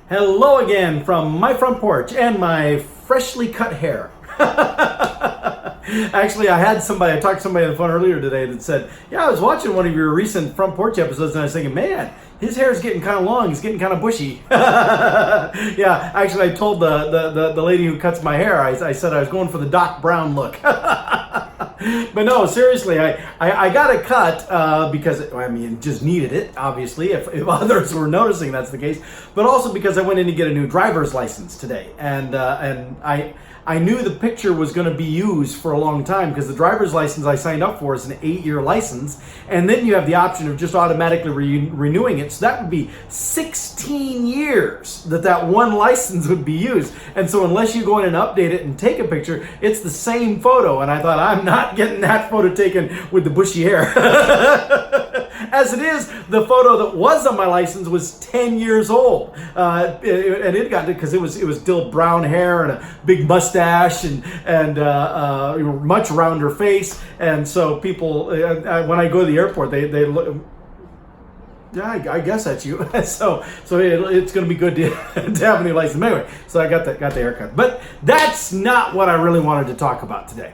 Hello again from my front porch and my freshly cut hair. Actually, I talked to somebody on the phone earlier today that said, yeah, I was watching one of your recent front porch episodes and I was thinking, man, his hair is getting kind of long. He's getting kind of bushy. Yeah, actually, I told the lady who cuts my hair, I said I was going for the Doc Brown look. But no, seriously, I got a cut because, just needed it, obviously, if others were noticing that's the case, but also because I went in to get a new driver's license today. And I knew the picture was going to be used for a long time because the driver's license I signed up for is an 8-year license, and then you have the option of just automatically renewing it. So that would be 16 years that one license would be used. And so unless you go in and update it and take a picture, it's the same photo. And I thought, I'm not getting that photo taken with the bushy hair. As it is, the photo that was on my license was 10 years old, and it got because it was still brown hair and a big mustache and much rounder face, and so people when I go to the airport, they look. Yeah, I guess that's you. so it's going to be good to have a new license. Anyway, so I got the haircut, but that's not what I really wanted to talk about today.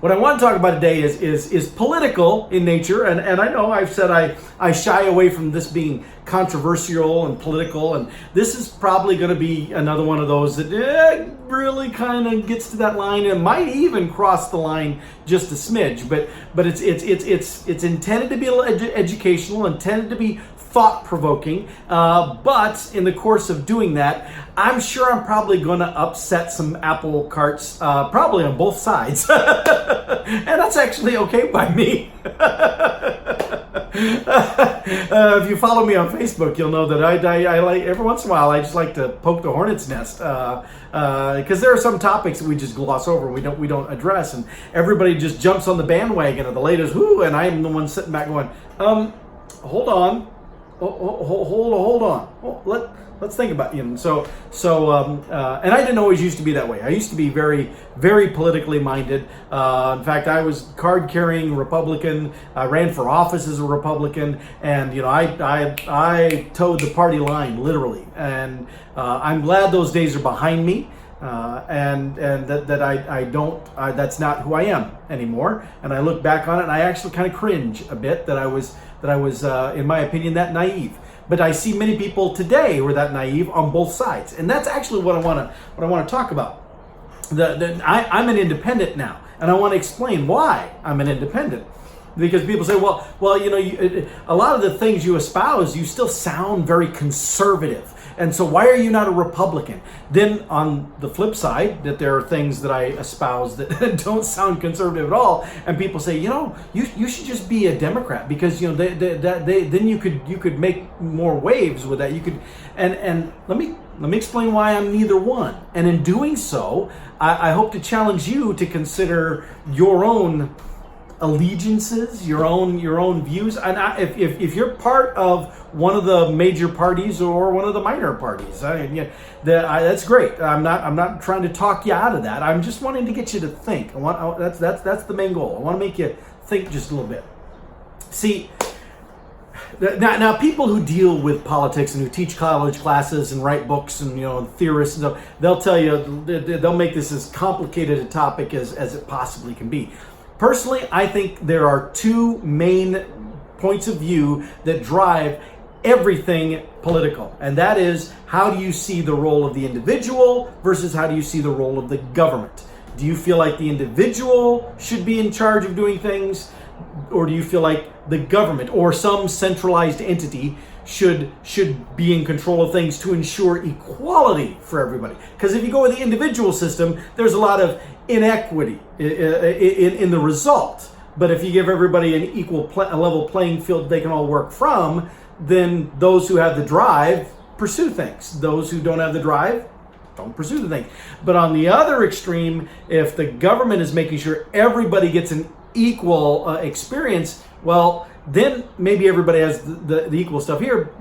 What I want to talk about today is political in nature, and I know I've said I shy away from this being controversial and political, and this is probably going to be another one of those that really kind of gets to that line and might even cross the line just a smidge. But it's intended to be educational, intended to be thought-provoking, but in the course of doing that, I'm sure I'm probably going to upset some apple carts, probably on both sides. And that's actually okay by me. If you follow me on Facebook, you'll know that I like, every once in a while, I just like to poke the hornet's nest, because there are some topics that we just gloss over, we don't address, and everybody just jumps on the bandwagon of the latest whoo, and I'm the one sitting back going, hold on. Hold on. Let's think about it. And I didn't always used to be that way. I used to be very, very politically minded. In fact, I was card-carrying Republican. I ran for office as a Republican, and I towed the party line literally. And I'm glad those days are behind me. And that I don't, that's not who I am anymore. And I look back on it and I actually kind of cringe a bit that I was, in my opinion, that naive. But I see many people today who are that naive on both sides. And that's actually what I want to talk about. I'm an independent now, and I want to explain why I'm an independent. Because people say, well, a lot of the things you espouse, you still sound very conservative. And so why are you not a Republican? Then on the flip side, that there are things that I espouse that don't sound conservative at all. And people say, you should just be a Democrat because, then you could make more waves with that. You could, and let me explain why I'm neither one. And in doing so, I hope to challenge you to consider your own allegiances, your own views, and if you're part of one of the major parties or one of the minor parties, that's great. I'm not trying to talk you out of that. I'm just wanting to get you to think. That's the main goal. I want to make you think just a little bit. See, now people who deal with politics and who teach college classes and write books and theorists and stuff, they'll tell you, they'll make this as complicated a topic as it possibly can be. Personally, I think there are two main points of view that drive everything political, and that is, how do you see the role of the individual versus how do you see the role of the government? Do you feel like the individual should be in charge of doing things, or do you feel like the government or some centralized entity should be in control of things to ensure equality for everybody? Because if you go with the individual system, there's a lot of inequity in the result. But if you give everybody an equal a level playing field they can all work from, then those who have the drive pursue things. Those who don't have the drive don't pursue the thing. But on the other extreme, if the government is making sure everybody gets an equal experience, well, then maybe everybody has the equal stuff here,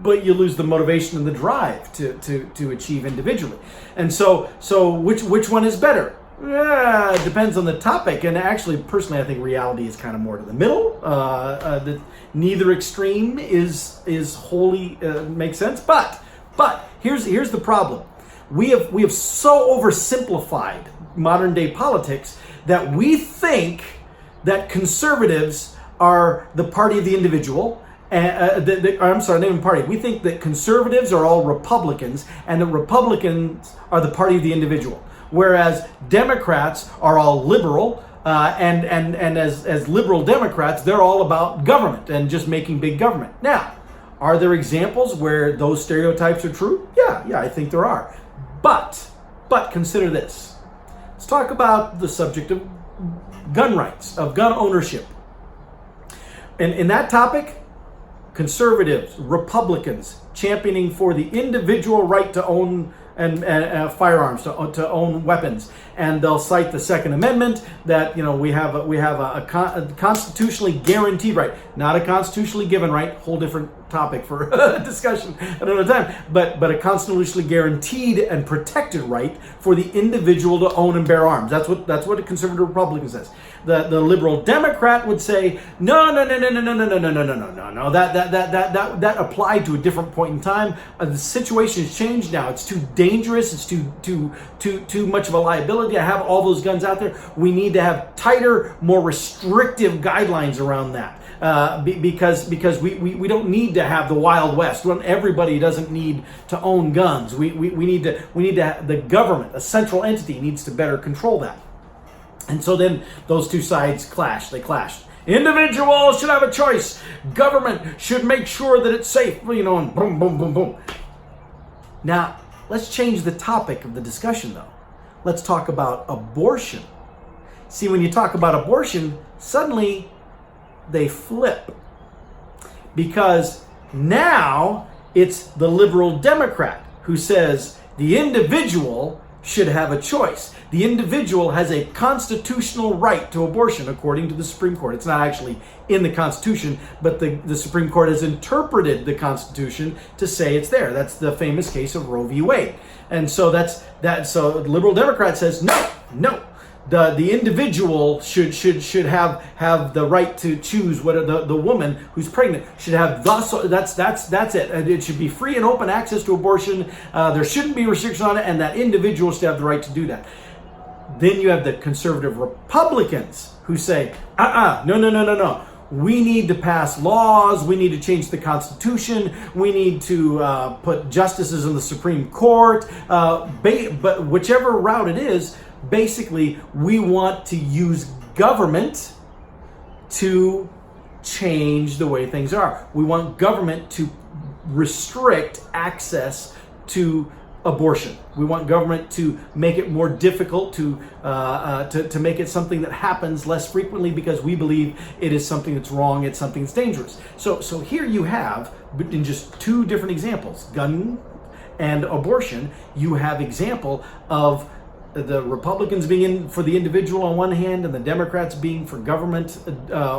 but you lose the motivation and the drive to achieve individually. And so which one is better? It depends on the topic, and actually, personally, I think reality is kind of more to the middle. That neither extreme is wholly makes sense. But But here's the problem. We have so oversimplified modern day politics that we think that conservatives are the party of the individual. I'm sorry, not even party. We think that conservatives are all Republicans and that Republicans are the party of the individual. Whereas Democrats are all liberal, and as liberal Democrats, they're all about government and just making big government. Now, are there examples where those stereotypes are true? Yeah, I think there are. But consider this. Let's talk about the subject of gun rights, of gun ownership. And in that topic, conservatives, Republicans, championing for the individual right to own and firearms, to own weapons, and they'll cite the Second Amendment that we have a constitutionally guaranteed right, not a constitutionally given right. Whole different topic for discussion at another time. But a constitutionally guaranteed and protected right for the individual to own and bear arms. That's what a conservative Republican says. The liberal Democrat would say no. That applied to a different point in time. The situation has changed now. It's too dangerous. It's too much of a liability to have all those guns out there. We need to have tighter, more restrictive guidelines around that. Because we don't need to have the Wild West. Everybody doesn't need to own guns. We need to the government, a central entity, needs to better control that. And so then those two sides clash. They clash. Individuals should have a choice. Government should make sure that it's safe. And boom, boom, boom, boom. Now let's change the topic of the discussion, though. Let's talk about abortion. See, when you talk about abortion, suddenly they flip, because now it's the liberal Democrat who says the individual should have a choice. The individual has a constitutional right to abortion according to the Supreme Court. It's not actually in the Constitution, but the Supreme Court has interpreted the Constitution to say it's there. That's the famous case of Roe v. Wade. And so so the liberal Democrat says no. The individual should have the right to choose whether the woman who's pregnant should have that's it. And it should be free and open access to abortion. There shouldn't be restrictions on it, and that individual should have the right to do that. Then you have the conservative Republicans who say, no. We need to pass laws. We need to change the Constitution. We need to put justices in the Supreme Court. But whichever route it is, basically, we want to use government to change the way things are. We want government to restrict access to abortion. We want government to make it more difficult, to make it something that happens less frequently, because we believe it is something that's wrong, it's something that's dangerous. So here you have, in just two different examples, gun and abortion, you have example of the Republicans being in for the individual on one hand, and the Democrats being for government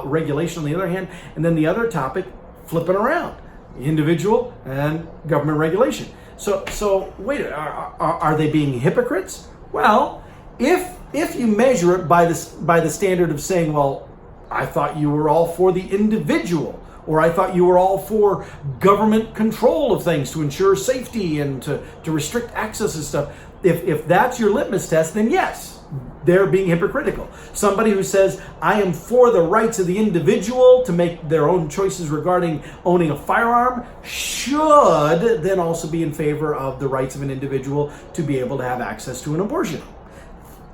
regulation on the other hand, and then the other topic flipping around, individual and government regulation. So wait, are they being hypocrites? Well, if you measure it by the standard of saying, well, I thought you were all for the individual, or I thought you were all for government control of things to ensure safety and to restrict access and stuff. If that's your litmus test, then yes, they're being hypocritical. Somebody who says, I am for the rights of the individual to make their own choices regarding owning a firearm, should then also be in favor of the rights of an individual to be able to have access to an abortion.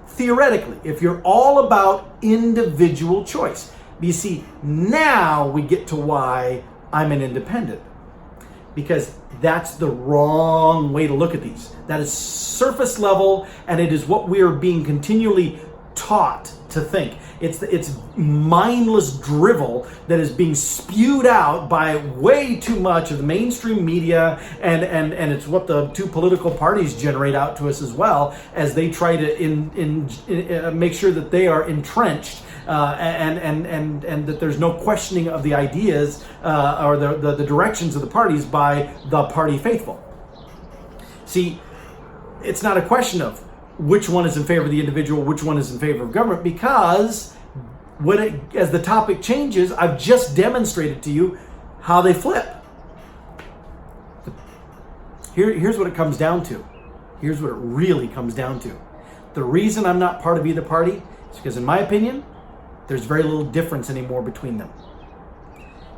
Theoretically, if you're all about individual choice. But you see, now we get to why I'm an independent. Because that's the wrong way to look at these. That is surface level, and it is what we are being continually taught to think. It's mindless drivel that is being spewed out by way too much of the mainstream media, and it's what the two political parties generate out to us as well, as they try to make sure that they are entrenched and that there's no questioning of the ideas or the directions of the parties by the party faithful. See, it's not a question of which one is in favor of the individual, which one is in favor of government, because as the topic changes, I've just demonstrated to you how they flip. Here's what it comes down to. Here's what it really comes down to. The reason I'm not part of either party is because, in my opinion, there's very little difference anymore between them.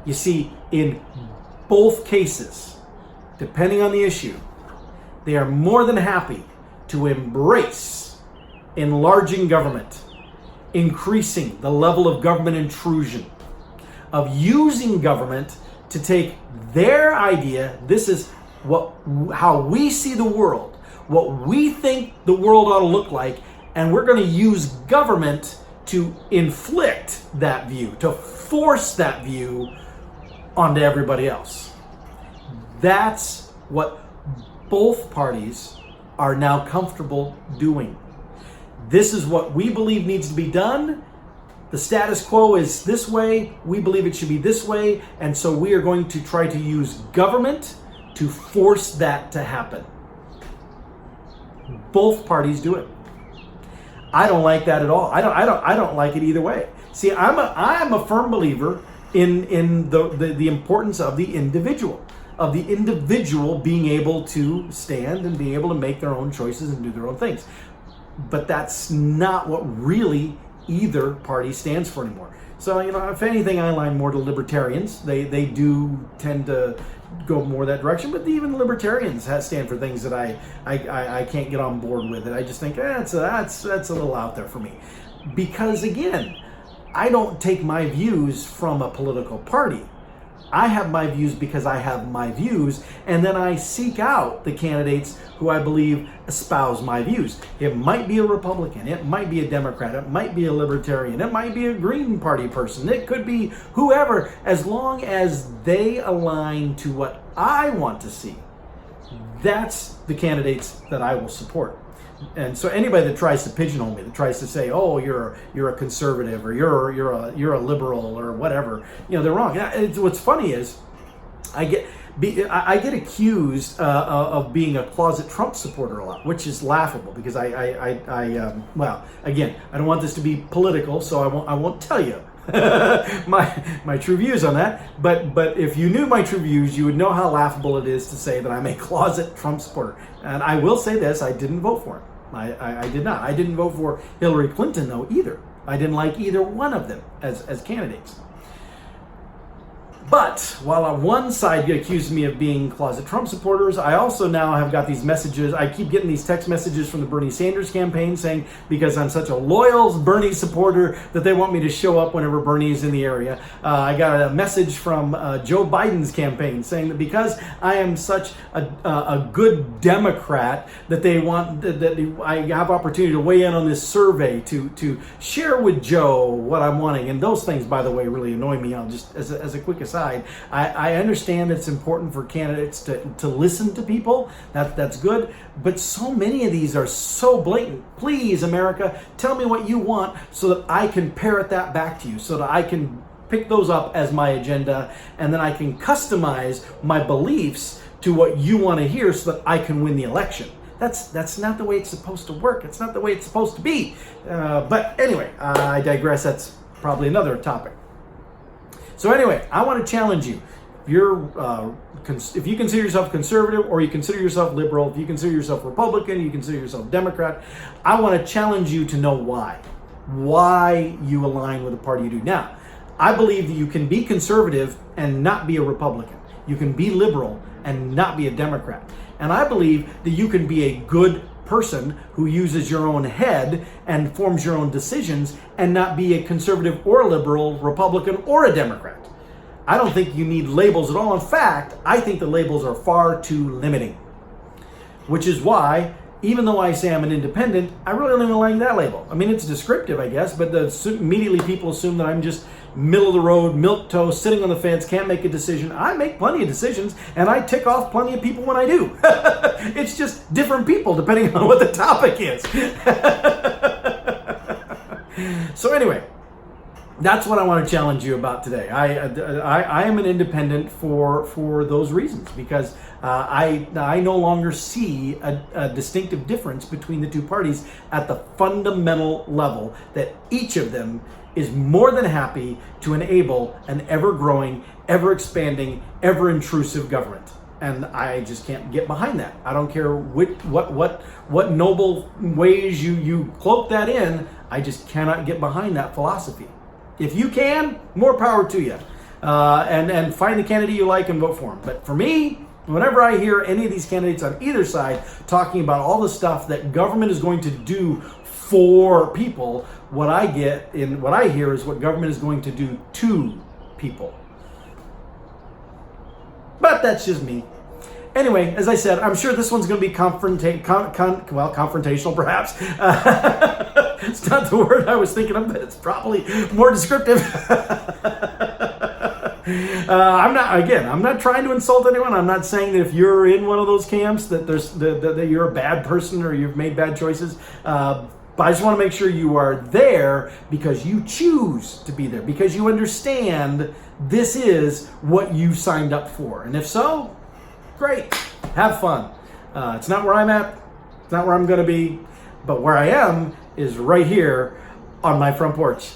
You see, in both cases, depending on the issue, they are more than happy to embrace enlarging government, increasing the level of government intrusion, of using government to take their idea. This is how we see the world, what we think the world ought to look like, and we're going to use government to inflict that view, to force that view onto everybody else. That's what both parties are now comfortable doing. This is what we believe needs to be done. The status quo is this way. We believe it should be this way. And so we are going to try to use government to force that to happen. Both parties do it. I don't like that at all. I don't like it either way. See, I'm a firm believer in the importance of the individual being able to stand and being able to make their own choices and do their own things. But that's not what really either party stands for anymore. So, if anything, I align more to libertarians. They do tend to go more that direction, but even libertarians stand for things that I can't get on board with. And I just think that's a little out there for me. Because again, I don't take my views from a political party. I have my views because I have my views, and then I seek out the candidates who I believe espouse my views. It might be a Republican, it might be a Democrat, it might be a Libertarian, it might be a Green Party person, it could be whoever, as long as they align to what I want to see. That's the candidates that I will support. And so anybody that tries to pigeonhole me, that tries to say, "Oh, you're a conservative," or you're a liberal," or whatever, they're wrong. What's funny is, I get accused of being a closet Trump supporter a lot, which is laughable because well, again, I don't want this to be political, so I won't tell you my true views on that. But if you knew my true views, you would know how laughable it is to say that I'm a closet Trump supporter. And I will say this: I didn't vote for him. I did not. I didn't vote for Hillary Clinton though either. I didn't like either one of them as candidates. But while on one side you accuse me of being closet Trump supporters, I also now have got these messages. I keep getting these text messages from the Bernie Sanders campaign saying because I'm such a loyal Bernie supporter that they want me to show up whenever Bernie is in the area. I got a message from Joe Biden's campaign saying that because I am such a good Democrat that they want that I have opportunity to weigh in on this survey to share with Joe what I'm wanting. And those things, by the way, really annoy me. I'll just as a quick aside. I understand it's important for candidates to listen to people. That's good. But so many of these are so blatant. Please, America, tell me what you want so that I can parrot that back to you, so that I can pick those up as my agenda, and then I can customize my beliefs to what you want to hear so that I can win the election. That's not the way it's supposed to work. It's not the way it's supposed to be. But anyway, I digress. That's probably another topic. So anyway, I want to challenge you. If you consider yourself conservative, or you consider yourself liberal, if you consider yourself Republican, you consider yourself Democrat, I want to challenge you to know why you align with the party you do. Now, I believe that you can be conservative and not be a Republican. You can be liberal and not be a Democrat. And I believe that you can be a good person who uses your own head and forms your own decisions and not be a conservative or a liberal, Republican or a Democrat. I don't think you need labels at all. In fact, I think the labels are far too limiting, which is why, even though I say I'm an independent, I really don't even like that label. I mean, it's descriptive, I guess, but immediately people assume that I'm just middle of the road, milquetoast, sitting on the fence, can't make a decision. I make plenty of decisions, and I tick off plenty of people when I do. It's just different people depending on what the topic is. So anyway, that's what I want to challenge you about today. I am an independent for those reasons, because I no longer see a distinctive difference between the two parties at the fundamental level, that each of them is more than happy to enable an ever-growing, ever-expanding, ever-intrusive government. And I just can't get behind that. I don't care what noble ways you cloak that in. I just cannot get behind that philosophy. If you can, more power to you. And find the candidate you like and vote for him. But for me, whenever I hear any of these candidates on either side talking about all the stuff that government is going to do for people, what I hear is what government is going to do to people. But that's just me. Anyway, as I said, I'm sure this one's going to be confrontational, perhaps. It's not the word I was thinking of, but it's probably more descriptive. I'm not trying to insult anyone. I'm not saying that if you're in one of those camps that that you're a bad person or you've made bad choices. But I just want to make sure you are there because you choose to be there, because you understand this is what you signed up for. And if so, great. Have fun. It's not where I'm at. It's not where I'm going to be. But where I am is right here on my front porch.